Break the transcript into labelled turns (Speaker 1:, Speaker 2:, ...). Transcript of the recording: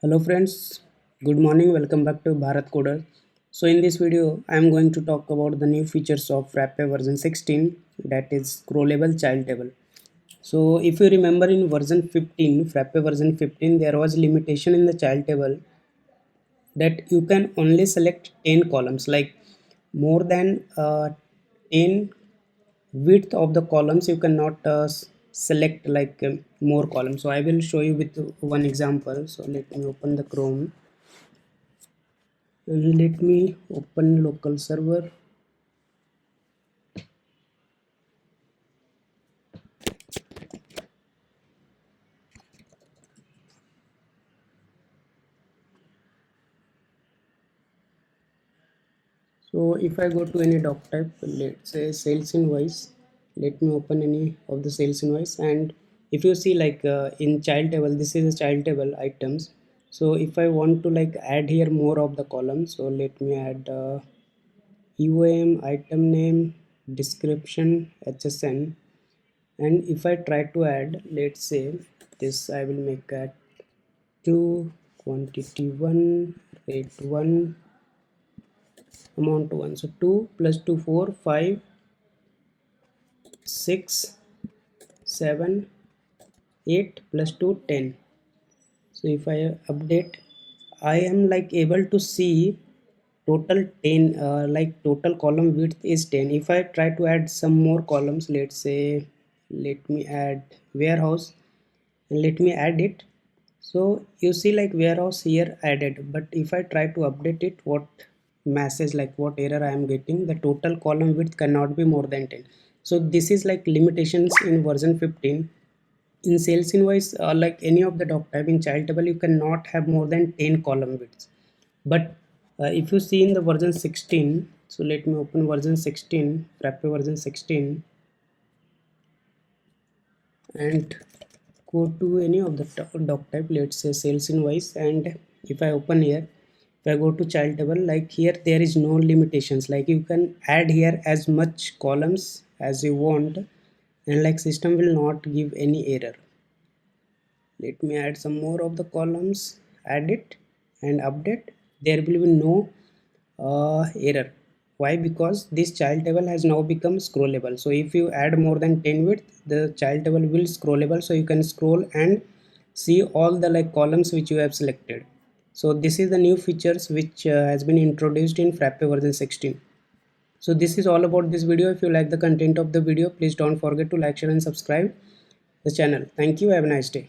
Speaker 1: Hello friends, good morning, welcome back to Bharat Coder. So in this video, I am going to talk about the new features of frappe version 16, that is scrollable child table. So if you remember in version 15, frappe version 15, there was limitation in the child table that you can only select 10 columns, like more than 10 width of the columns you cannot select like more columns. So I will show you with one example. So let me open the Chrome and let me open local server. So if I go to any doc type, let's say sales invoice, let me open any of the sales invoice. And if you see like in child table, this is a child table items. So if I want to like add here more of the columns, so let me add UAM, item name, description, HSN. And if I try to add, let's say this, I will make at 2, quantity 1, rate 1, amount 1. So 2 plus 2 4 5 6 7 8 plus 2 10. So if I update, I am like able to see total 10, like total column width is 10. If I try to add some more columns, let's say let me add warehouse and let me add it. So you see like warehouse here added, but if I try to update it, what message, like what error I am getting, the total column width cannot be more than 10. So this is like limitations in version 15. In sales invoice, like any of the doc type in child table, you cannot have more than 10 column widths. But if you see in the version 16, so let me open version 16, frappe version 16, and go to any of the doc type, let's say sales invoice. And if I open here, if I go to child table, like here there is no limitations, like you can add here as much columns as you want, and like system will not give any error. Let me add some more of the columns, add it and update. There will be no error. Why? Because this child table has now become scrollable. So if you add more than 10 width, the child table will scrollable, so you can scroll and see all the like columns which you have selected. So this is the new features which has been introduced in frappe version 16. So this is all about this video. If you like the content of the video, please don't forget to like, share and subscribe the channel. Thank you. Have a nice day.